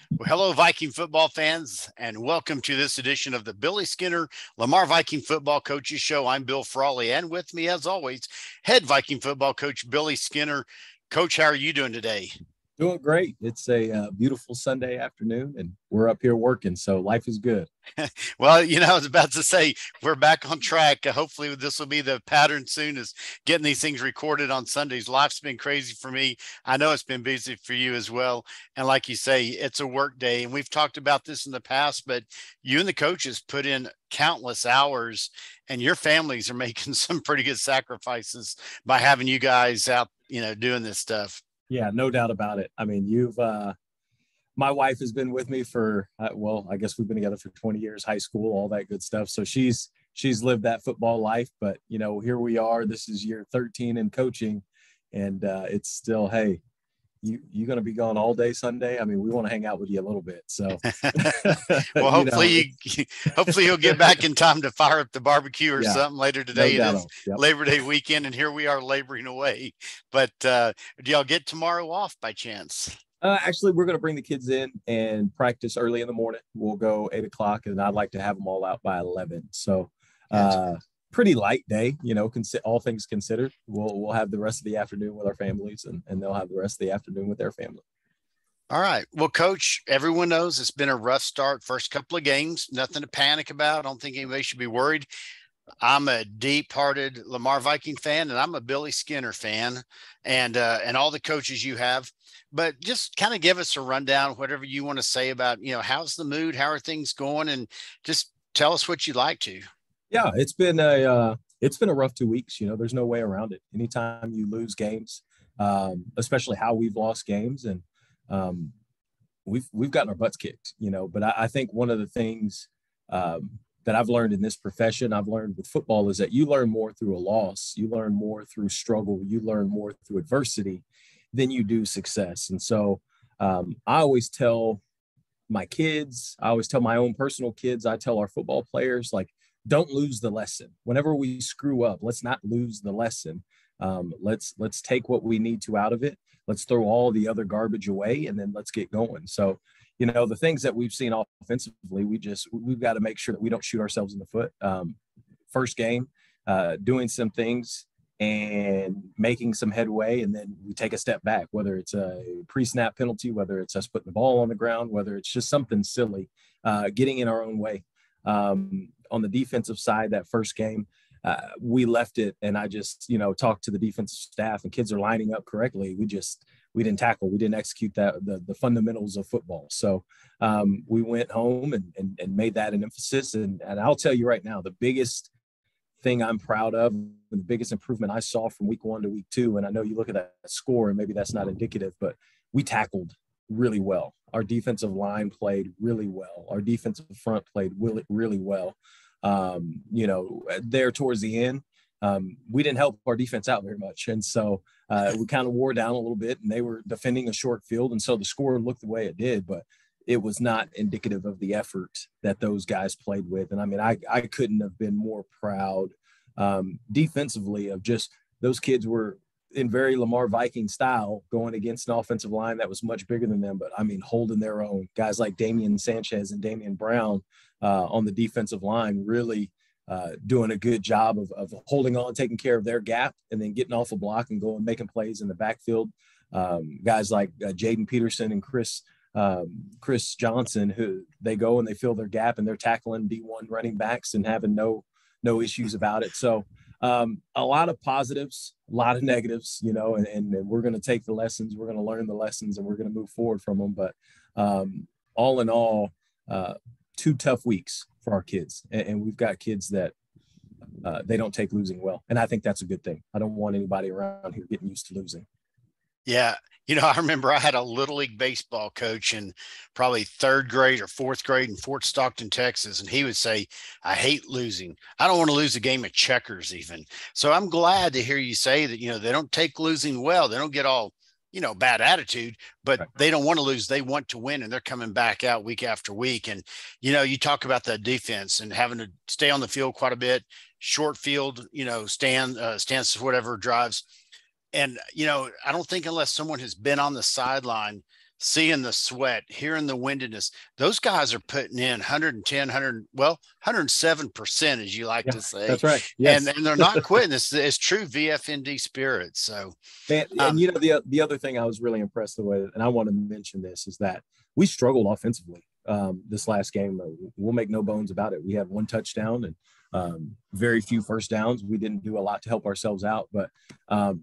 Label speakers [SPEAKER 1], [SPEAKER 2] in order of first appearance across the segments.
[SPEAKER 1] Well, hello, Viking football fans, and welcome to this edition of the Billy Skinner Lamar Viking Football Coaches Show. I'm Bill Frawley, and with me, as always, head Viking football coach Billy Skinner. Coach, how are you doing today?
[SPEAKER 2] Doing great. It's a beautiful Sunday afternoon, and we're up here working, so life is good.
[SPEAKER 1] Well, I was about to say we're back on track. Hopefully, this will be the pattern soon, is getting these things recorded on Sundays. Life's been crazy for me. I know it's been busy for you as well. And like you say, it's a work day. And we've talked about this in the past, but you and the coaches put in countless hours, and your families are making some pretty good sacrifices by having you guys out, doing this stuff.
[SPEAKER 2] Yeah, no doubt about it. I mean, my wife has been with me for, I guess we've been together for 20 years, high school, all that good stuff. So she's lived that football life, but here we are. This is year 13 in coaching, and it's still, hey, you going to be gone all day Sunday? I mean, we want to hang out with you a little bit. So,
[SPEAKER 1] well, hopefully you'll get back in time to fire up the barbecue or something later today. No, it is Labor Day weekend, and here we are laboring away. But do y'all get tomorrow off by chance?
[SPEAKER 2] Actually, we're going to bring the kids in and practice early in the morning. We'll go 8 o'clock, and I'd like to have them all out by 11. So, pretty light day, all things considered. We'll have the rest of the afternoon with our families, and they'll have the rest of the afternoon with their family.
[SPEAKER 1] All right. Well, Coach, everyone knows it's been a rough start. First couple of games, nothing to panic about. I don't think anybody should be worried. I'm a deep-hearted Lamar Viking fan, and I'm a Billy Skinner fan, and all the coaches you have. But just kind of give us a rundown, whatever you want to say about, how's the mood, how are things going, and just tell us what you'd like to.
[SPEAKER 2] Yeah, it's been a rough 2 weeks. There's no way around it. Anytime you lose games, especially how we've lost games, and we've gotten our butts kicked. But I think one of the things that I've learned in this profession, I've learned with football, is that you learn more through a loss, you learn more through struggle, you learn more through adversity than you do success. And so I always tell my kids, I always tell my own personal kids, I tell our football players, like, don't lose the lesson. Whenever we screw up, let's not lose the lesson. Let's take what we need to out of it. Let's throw all the other garbage away, and then let's get going. So, the things that we've seen offensively, we've got to make sure that we don't shoot ourselves in the foot. First game, doing some things and making some headway, and then we take a step back, whether it's a pre-snap penalty, whether it's us putting the ball on the ground, whether it's just something silly, getting in our own way. On the defensive side, that first game, we left it, and I just, talked to the defensive staff, and kids are lining up correctly. We didn't tackle, we didn't execute the fundamentals of football. So we went home and made that an emphasis. And I'll tell you right now, the biggest thing I'm proud of, the biggest improvement I saw from week 1 to week 2, and I know you look at that score and maybe that's not indicative, but we tackled really well. Our defensive line played really well. Our defensive front played really, really well. There towards the end, we didn't help our defense out very much. And so we kind of wore down a little bit, and they were defending a short field. And so the score looked the way it did, but it was not indicative of the effort that those guys played with. And I mean, I couldn't have been more proud defensively of just those kids were in very Lamar Viking style going against an offensive line that was much bigger than them. But I mean, holding their own. Guys like Damian Sanchez and Damian Brown on the defensive line really doing a good job of holding on, taking care of their gap, and then getting off a block and going, making plays in the backfield. Guys like Jaden Peterson and Chris Johnson, who they go and they fill their gap, and they're tackling D1 running backs and having no issues about it. So a lot of positives, a lot of negatives, and we're going to take the lessons, we're going to learn the lessons, and we're going to move forward from them. But all in all, 2 tough weeks for our kids, and we've got kids that they don't take losing well, and I think that's a good thing. I don't want anybody around here getting used to losing.
[SPEAKER 1] Yeah. I remember I had a little league baseball coach in probably 3rd grade or 4th grade in Fort Stockton, Texas. And he would say, I hate losing. I don't want to lose a game of checkers even. So I'm glad to hear you say that, they don't take losing well. They don't get all, bad attitude, but they don't want to lose. They want to win, and they're coming back out week after week. And, you talk about that defense and having to stay on the field quite a bit, short field, stances, whatever drives. And, I don't think unless someone has been on the sideline seeing the sweat, hearing the windiness. Those guys are putting in 110, 107%, as you like
[SPEAKER 2] Yeah,
[SPEAKER 1] to say.
[SPEAKER 2] that's right.
[SPEAKER 1] And
[SPEAKER 2] Yes.
[SPEAKER 1] they're not quitting. It's true VFND spirit. So,
[SPEAKER 2] Man, and
[SPEAKER 1] um,
[SPEAKER 2] you know the other thing I was really impressed with, and I want to mention this, is that we struggled offensively this last game. We'll make no bones about it. We had one touchdown and very few first downs. We didn't do a lot to help ourselves out, but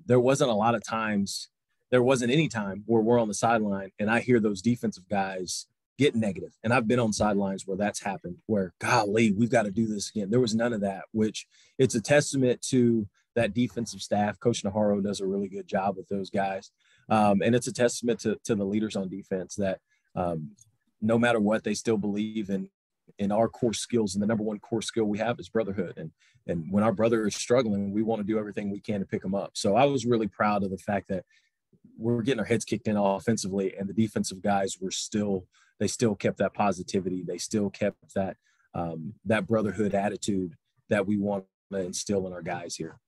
[SPEAKER 2] there wasn't a lot of times. There wasn't any time where we're on the sideline and I hear those defensive guys get negative. And I've been on sidelines where that's happened, where golly, we've got to do this again. There was none of that, which it's a testament to that defensive staff. Coach Naharo does a really good job with those guys. And it's a testament to the leaders on defense that no matter what, they still believe in our core skills. And the number one core skill we have is brotherhood. And when our brother is struggling, we want to do everything we can to pick him up. So I was really proud of the fact that we're getting our heads kicked in offensively, and the defensive guys they still kept that positivity. They still kept that brotherhood attitude that we want to instill in our guys here.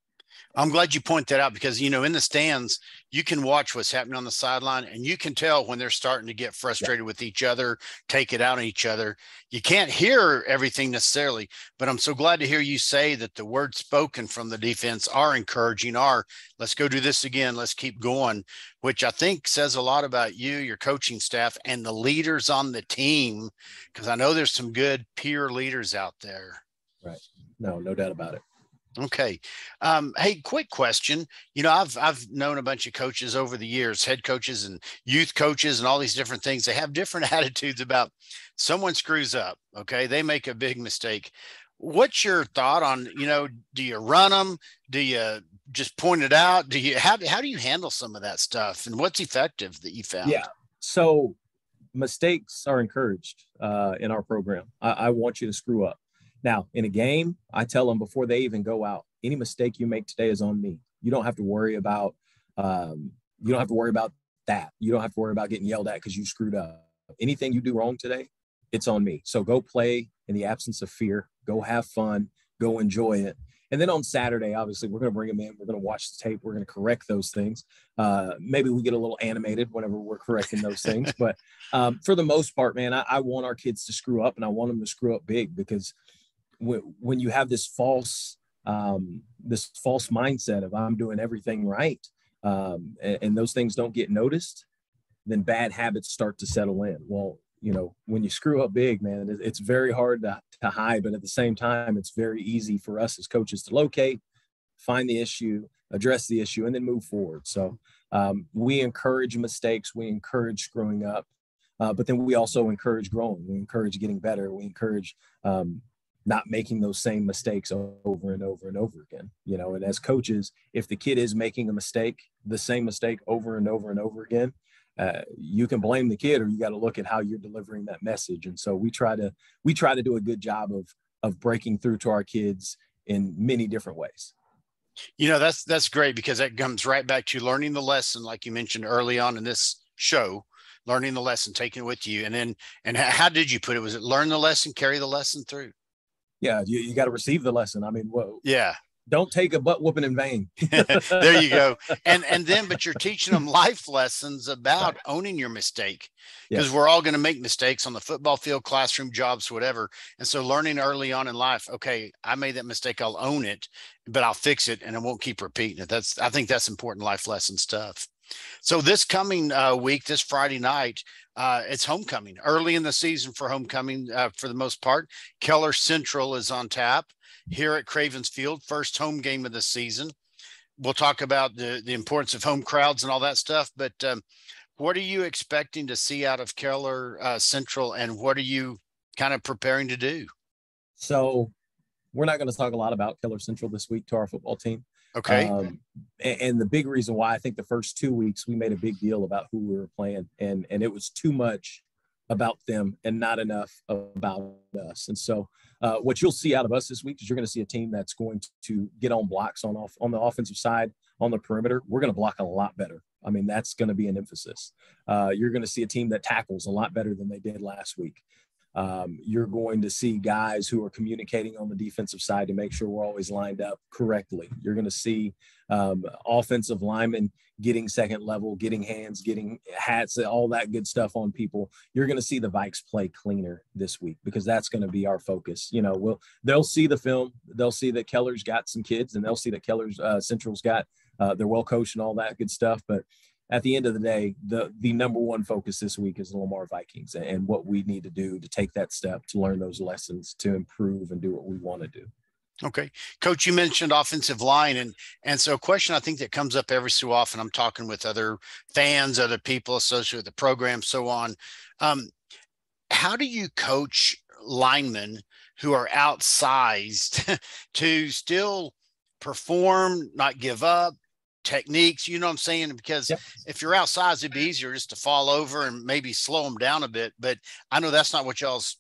[SPEAKER 1] I'm glad you point that out because, in the stands, you can watch what's happening on the sideline and you can tell when they're starting to get frustrated with each other, take it out on each other. You can't hear everything necessarily, but I'm so glad to hear you say that the words spoken from the defense are encouraging, let's go do this again. Let's keep going, which I think says a lot about you, your coaching staff, and the leaders on the team, because I know there's some good peer leaders out there.
[SPEAKER 2] Right. No doubt about it.
[SPEAKER 1] Okay. Hey, quick question. I've known a bunch of coaches over the years, head coaches and youth coaches and all these different things. They have different attitudes about someone screws up. Okay. They make a big mistake. What's your thought on, do you run them? Do you just point it out? How do you handle some of that stuff, and what's effective that you found?
[SPEAKER 2] Yeah. So mistakes are encouraged in our program. I want you to screw up. Now, in a game, I tell them before they even go out, any mistake you make today is on me. You don't have to worry about that. You don't have to worry about getting yelled at because you screwed up. Anything you do wrong today, it's on me. So go play in the absence of fear. Go have fun. Go enjoy it. And then on Saturday, obviously, we're going to bring them in. We're going to watch the tape. We're going to correct those things. Maybe we get a little animated whenever we're correcting those things. But for the most part, man, I want our kids to screw up, and I want them to screw up big, because when you have this false mindset of I'm doing everything right, and those things don't get noticed, then bad habits start to settle in. Well, when you screw up big, man, it's very hard to hide, but at the same time, it's very easy for us as coaches to locate, find the issue, address the issue, and then move forward. So we encourage mistakes, we encourage screwing up, but then we also encourage growing, we encourage getting better, we encourage not making those same mistakes over and over and over again, and as coaches, if the kid is making the same mistake over and over and over again, you can blame the kid, or you got to look at how you're delivering that message. And so we try to do a good job of breaking through to our kids in many different ways.
[SPEAKER 1] That's great, because that comes right back to learning the lesson, like you mentioned early on in this show, learning the lesson, taking it with you. And how did you put it? Was it learn the lesson, carry the lesson through?
[SPEAKER 2] Yeah, you got to receive the lesson. I mean,
[SPEAKER 1] yeah.
[SPEAKER 2] Don't take a butt whooping in vain.
[SPEAKER 1] There you go. But you're teaching them life lessons about owning your mistake, because we're all going to make mistakes on the football field, classroom, jobs, whatever. And so learning early on in life, okay, I made that mistake. I'll own it, but I'll fix it and I won't keep repeating it. I think that's important life lesson stuff. So this coming week, this Friday night, it's homecoming, early in the season for homecoming for the most part. Keller Central is on tap here at Cravens Field, first home game of the season. We'll talk about the importance of home crowds and all that stuff, but what are you expecting to see out of Keller Central, and what are you kind of preparing to do?
[SPEAKER 2] So we're not going to talk a lot about Keller Central this week to our football team.
[SPEAKER 1] Okay.
[SPEAKER 2] And the big reason why, I think the first 2 weeks we made a big deal about who we were playing, and it was too much about them and not enough about us. And so what you'll see out of us this week is you're going to see a team that's going to get on blocks on the offensive side, on the perimeter. We're going to block a lot better. I mean, that's going to be an emphasis. You're going to see a team that tackles a lot better than they did last week. You're going to see guys who are communicating on the defensive side to make sure we're always lined up correctly. You're going to see offensive linemen getting second level, getting hands, getting hats, all that good stuff on people. You're going to see the Vikes play cleaner this week because that's going to be our focus. They'll see the film. They'll see that Keller's got some kids, and they'll see that Keller's Central's got they're well coached and all that good stuff. But at the end of the day, the number one focus this week is the Lamar Vikings and what we need to do to take that step to learn those lessons, to improve and do what we want to do.
[SPEAKER 1] Okay. Coach, you mentioned offensive line. And so a question I think that comes up every so often, I'm talking with other fans, other people associated with the program, so on. How do you coach linemen who are outsized to still perform, not give up, techniques, you know what I'm saying? Because if you're outsized, it'd be easier just to fall over and maybe slow them down a bit. But I know that's not what y'all's,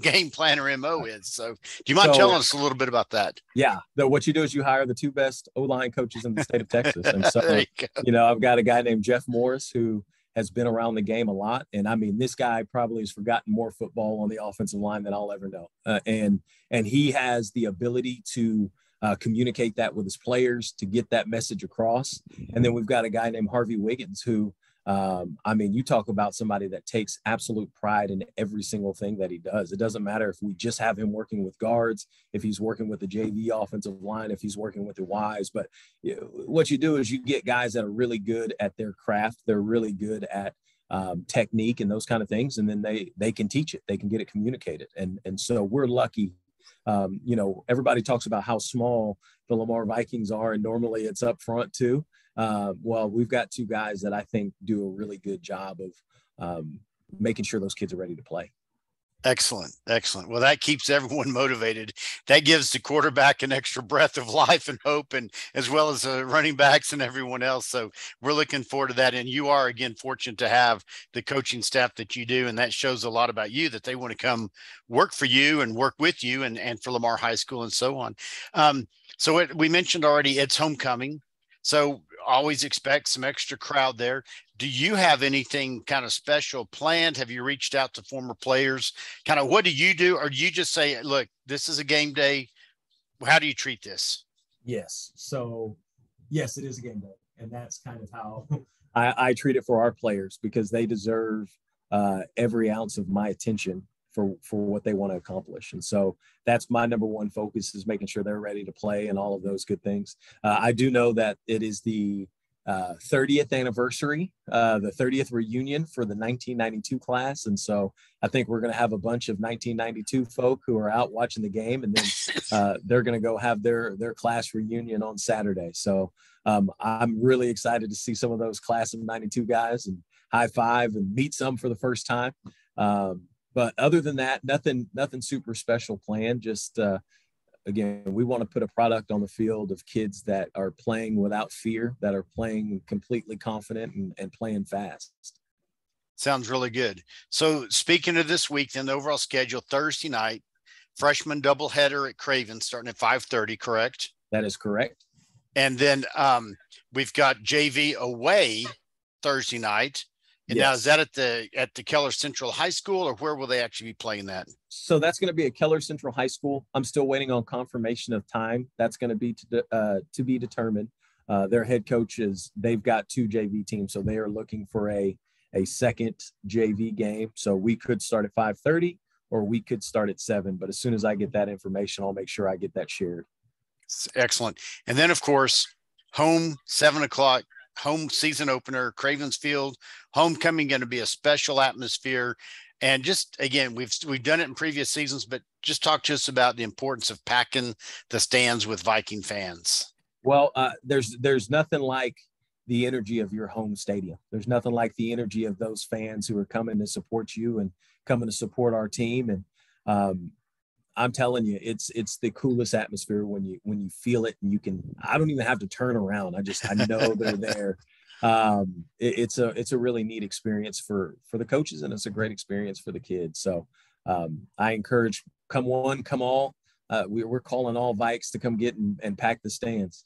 [SPEAKER 1] game plan or MO is. So do you mind telling us a little bit about that?
[SPEAKER 2] Yeah. What you do is you hire the two best O-line coaches in the state of Texas. And so, I've got a guy named Jeff Morris who has been around the game a lot. And I mean, this guy probably has forgotten more football on the offensive line than I'll ever know. And he has the ability to communicate that with his players, to get that message across. And then we've got a guy named Harvey Wiggins who, you talk about somebody that takes absolute pride in every single thing that he does. It doesn't matter if we just have him working with guards, if he's working with the JV offensive line, if he's working with the Ys. But what you do is you get guys that are really good at their craft. They're really good at technique and those kind of things. And then they can teach it. They can get it communicated. And so we're lucky. Everybody talks about how small the Lamar Vikings are, and normally it's up front too. Well, we've got two guys that I think do a really good job of making sure those kids are ready to play.
[SPEAKER 1] Excellent. Well, that keeps everyone motivated. That gives the quarterback an extra breath of life and hope, and as well as the running backs and everyone else. So we're looking forward to that. And you are, again, fortunate to have the coaching staff that you do. And that shows a lot about you, that they want to come work for you and work with you and for Lamar High School and so on. We mentioned already, it's homecoming. So always expect some extra crowd there. Do you have anything kind of special planned? Have you reached out to former players? Kind of what do you do? Or do you just say, look, this is a game day? How do you treat this?
[SPEAKER 2] Yes. So, yes, it is a game day. And that's kind of how I treat it for our players, because they deserve every ounce of my attention for what they want to accomplish. And so that's my number one focus, is making sure they're ready to play and all of those good things. I do know that it is the 30th anniversary, the 30th reunion for the 1992 class. And so I think we're going to have a bunch of 1992 folk who are out watching the game, and then they're going to go have their class reunion on Saturday. So I'm really excited to see some of those class of 92 guys and high five and meet some for the first time. But other than that, nothing super special planned. Just, again, we want to put a product on the field of kids that are playing without fear, that are playing completely confident and playing fast.
[SPEAKER 1] Sounds really good. So speaking of this week, then the overall schedule, Thursday night, freshman doubleheader at Craven starting at 5:30, correct?
[SPEAKER 2] That is correct.
[SPEAKER 1] And then we've got JV away Thursday night. And Now is that at the Keller Central High School, or where will they actually be playing that?
[SPEAKER 2] So that's going to be at Keller Central High School. I'm still waiting on confirmation of time. That's going to be to be determined. Their head coaches, they've got two JV teams, so they are looking for a second JV game. So we could start at 5:30, or we could start at 7. But as soon as I get that information, I'll make sure I get that shared.
[SPEAKER 1] Excellent. And then, of course, home 7:00. Home season opener, Cravens Field, homecoming, going to be a special atmosphere. And just, again, we've done it in previous seasons, but just talk to us about the importance of packing the stands with Viking fans.
[SPEAKER 2] Well, there's nothing like the energy of your home stadium. There's nothing like the energy of those fans who are coming to support you and coming to support our team. And I'm telling you, it's the coolest atmosphere when you feel it, and I don't even have to turn around. I know they're there. It's a really neat experience for the coaches, and it's a great experience for the kids. So I encourage, come one, come all. We're calling all Vikes to come get and pack the stands.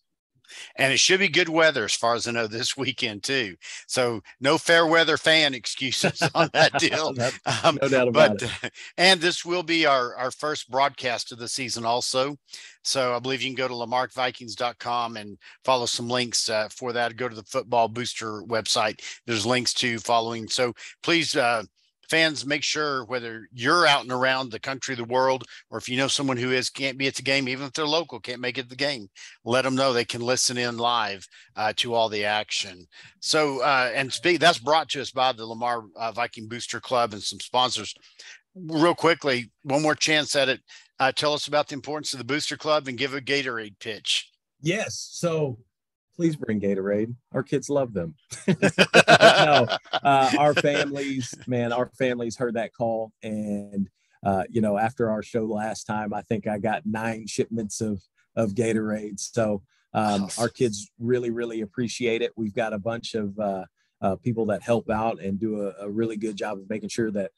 [SPEAKER 1] And it should be good weather as far as I know this weekend too. So no fair weather fan excuses on that deal.
[SPEAKER 2] No doubt about it.
[SPEAKER 1] And this will be our first broadcast of the season also. So I believe you can go to lamarvikings.com and follow some links for that. Go to the Football Booster website. There's links to following. So please, fans, make sure whether you're out and around the country, the world, or if you know someone who can't be at the game, even if they're local, can't make it to the game, let them know they can listen in live to all the action. So, that's brought to us by the Lamar Viking Booster Club and some sponsors. Real quickly, one more chance at it. Tell us about the importance of the Booster Club and give a Gatorade pitch.
[SPEAKER 2] Yes. So please bring Gatorade. Our kids love them. No, our families heard that call. And, after our show last time, I think I got 9 shipments of Gatorade. So our kids really, really appreciate it. We've got a bunch of people that help out and do a really good job of making sure that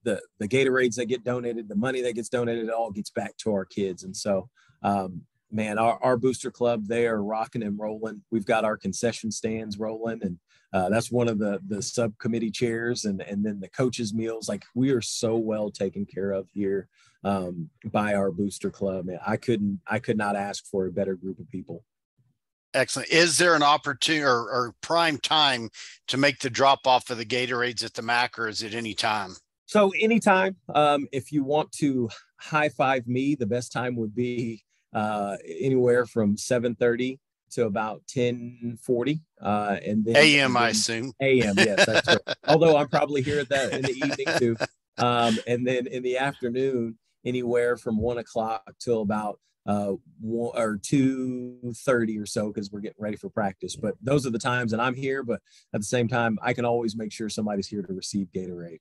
[SPEAKER 2] the Gatorades that get donated, the money that gets donated, it all gets back to our kids. And so, our Booster Club, they are rocking and rolling. We've got our concession stands rolling, and that's one of the subcommittee chairs, and then the coaches' meals. Like, we are so well taken care of here by our Booster Club. Man, I could not ask for a better group of people.
[SPEAKER 1] Excellent. Is there an opportunity or prime time to make the drop off of the Gatorades at the MAC, or is it any time?
[SPEAKER 2] So anytime. If you want to high five me, the best time would be anywhere from 7:30 to about 10:40, and then
[SPEAKER 1] AM, I assume.
[SPEAKER 2] AM, yes, that's right. Although I'm probably here at that in the evening too, and then in the afternoon, anywhere from 1 o'clock till about 1 or 2:30 or so, because we're getting ready for practice. But those are the times that I'm here. But at the same time, I can always make sure somebody's here to receive Gatorade.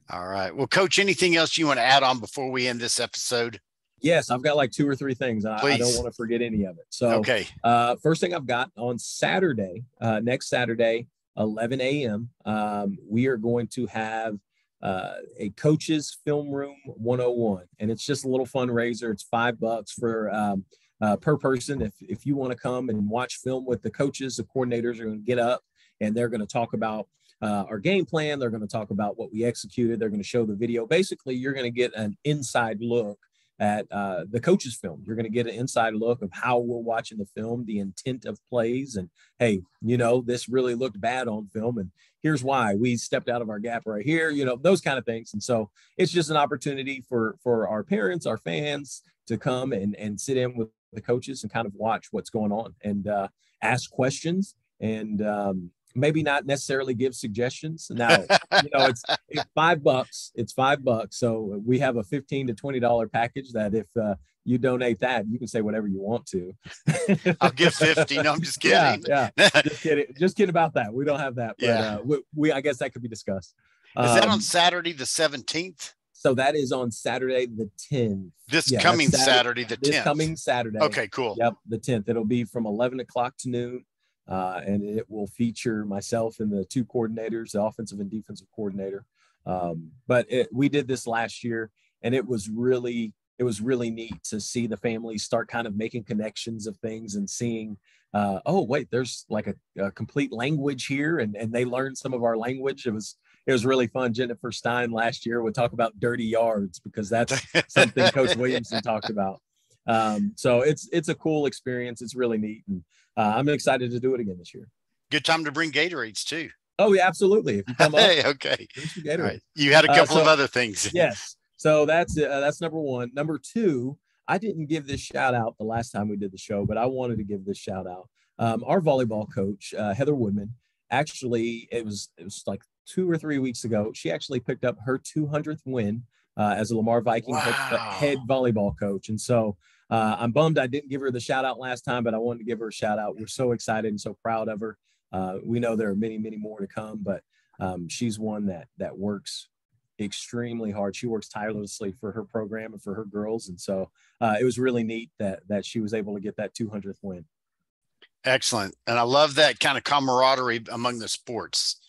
[SPEAKER 1] All right. Well, Coach, anything else you want to add on before we end this episode?
[SPEAKER 2] Yes, I've got like 2 or 3 things. I don't want to forget any of it. So,
[SPEAKER 1] okay.
[SPEAKER 2] First thing I've got on Saturday, next Saturday, 11 a.m., we are going to have a coach's film room 101, and it's just a little fundraiser. It's $5 for per person. If you want to come and watch film with the coaches, the coordinators are going to get up and they're going to talk about our game plan. They're going to talk about what we executed. They're going to show the video. Basically, you're going to get an inside look at the coach's film. You're going to get an inside look of how we're watching the film, the intent of plays, and hey, this really looked bad on film, and here's why. We stepped out of our gap right here, those kind of things. And so it's just an opportunity for our parents, our fans, to come and sit in with the coaches and kind of watch what's going on and ask questions and maybe not necessarily give suggestions. Now, it's $5. It's $5. So we have a $15 to $20 package that if you donate that, you can say whatever you want to.
[SPEAKER 1] I'll give 50. No, I'm just kidding.
[SPEAKER 2] Yeah. Just kidding about that. We don't have that. But we I guess that could be discussed.
[SPEAKER 1] Is that on Saturday the 17th?
[SPEAKER 2] So that is on Saturday the 10th.
[SPEAKER 1] This coming Saturday the 10th.
[SPEAKER 2] This coming Saturday.
[SPEAKER 1] Okay, cool.
[SPEAKER 2] Yep, the 10th. It'll be from 11 o'clock to noon. And it will feature myself and the 2 coordinators, the offensive and defensive coordinator. But we did this last year, and it was really neat to see the families start kind of making connections of things and seeing, oh, wait, there's like a complete language here. And they learned some of our language. It was really fun. Jennifer Stein last year would talk about dirty yards because that's something Coach Williamson talked about. So it's a cool experience. It's really neat. And I'm excited to do it again this year.
[SPEAKER 1] Good time to bring Gatorades too.
[SPEAKER 2] Oh yeah, absolutely. If you come up,
[SPEAKER 1] hey, okay.
[SPEAKER 2] Right.
[SPEAKER 1] You had a couple of other things.
[SPEAKER 2] Yes. So that's number 1. Number 2, I didn't give this shout out the last time we did the show, but I wanted to give this shout out. Our volleyball coach, Heather Woodman, actually, it was like 2 or 3 weeks ago. She actually picked up her 200th win as a Lamar Viking head volleyball coach. And so I'm bummed I didn't give her the shout out last time, but I wanted to give her a shout out. We're so excited and so proud of her. We know there are many, many more to come, but she's one that works extremely hard. She works tirelessly for her program and for her girls. And so it was really neat that she was able to get that 200th win.
[SPEAKER 1] Excellent. And I love that kind of camaraderie among the sports.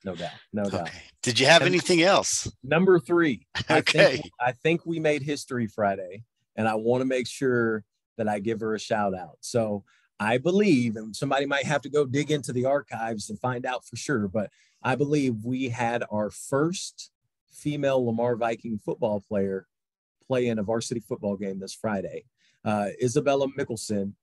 [SPEAKER 2] No doubt.
[SPEAKER 1] Did you have anything else?
[SPEAKER 2] Number 3.
[SPEAKER 1] Okay.
[SPEAKER 2] I think we made history Friday, and I want to make sure that I give her a shout out. So I believe, and somebody might have to go dig into the archives to find out for sure, but I believe we had our first female Lamar Viking football player play in a varsity football game this Friday. Isabella Mickelson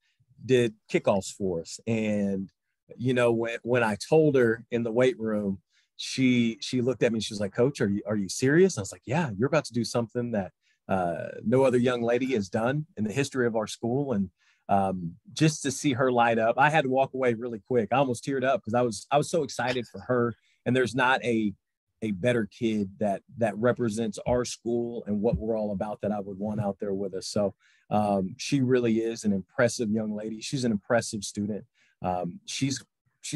[SPEAKER 2] did kickoffs for us. And, you know, when I told her in the weight room, she looked at me and she was like, Coach, are you serious? I was like, yeah, you're about to do something that no other young lady has done in the history of our school. And just to see her light up, I had to walk away really quick. I almost teared up because I was so excited for her. And there's not a better kid that represents our school and what we're all about that I would want out there with us. So she really is an impressive young lady. She's an impressive student. She's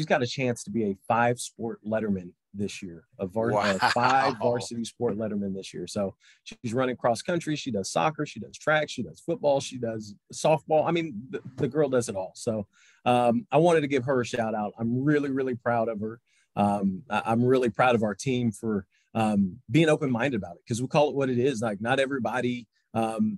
[SPEAKER 2] got a chance to be a 5-sport letterman this year,
[SPEAKER 1] Wow.
[SPEAKER 2] 5 varsity sport letterman this year. So she's running cross country. She does soccer. She does track. She does football. She does softball. I mean, the girl does it all. So I wanted to give her a shout out. I'm really, really proud of her. I'm really proud of our team for being open-minded about it, because we call it what it is. Like, not everybody,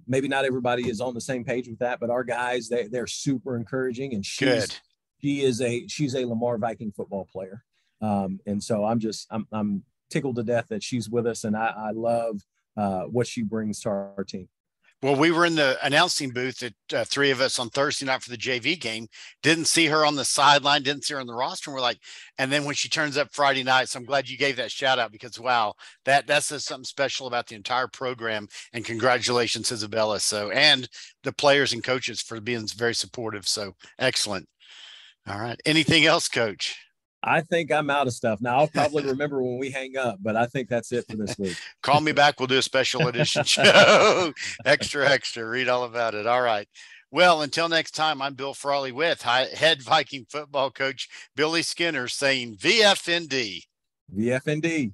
[SPEAKER 2] maybe not everybody is on the same page with that, but our guys, they're super encouraging, and
[SPEAKER 1] Good.
[SPEAKER 2] she's a Lamar Viking football player. And so I'm tickled to death that she's with us, and I love what she brings to our team.
[SPEAKER 1] Well, we were in the announcing booth at 3 of us on Thursday night for the JV game. Didn't see her on the sideline, didn't see her on the roster. And we're like, and then when she turns up Friday night, so I'm glad you gave that shout out, because wow, that says something special about the entire program. And congratulations, Isabella. So, and the players and coaches for being very supportive. So excellent. All right. Anything else, Coach?
[SPEAKER 2] I think I'm out of stuff now. I'll probably remember when we hang up, but I think that's it for this week.
[SPEAKER 1] Call me back. We'll do a special edition show. Extra. Read all about it. All right. Well, until next time, I'm Bill Frawley with head Viking football coach Billy Skinner saying VFND.
[SPEAKER 2] VFND.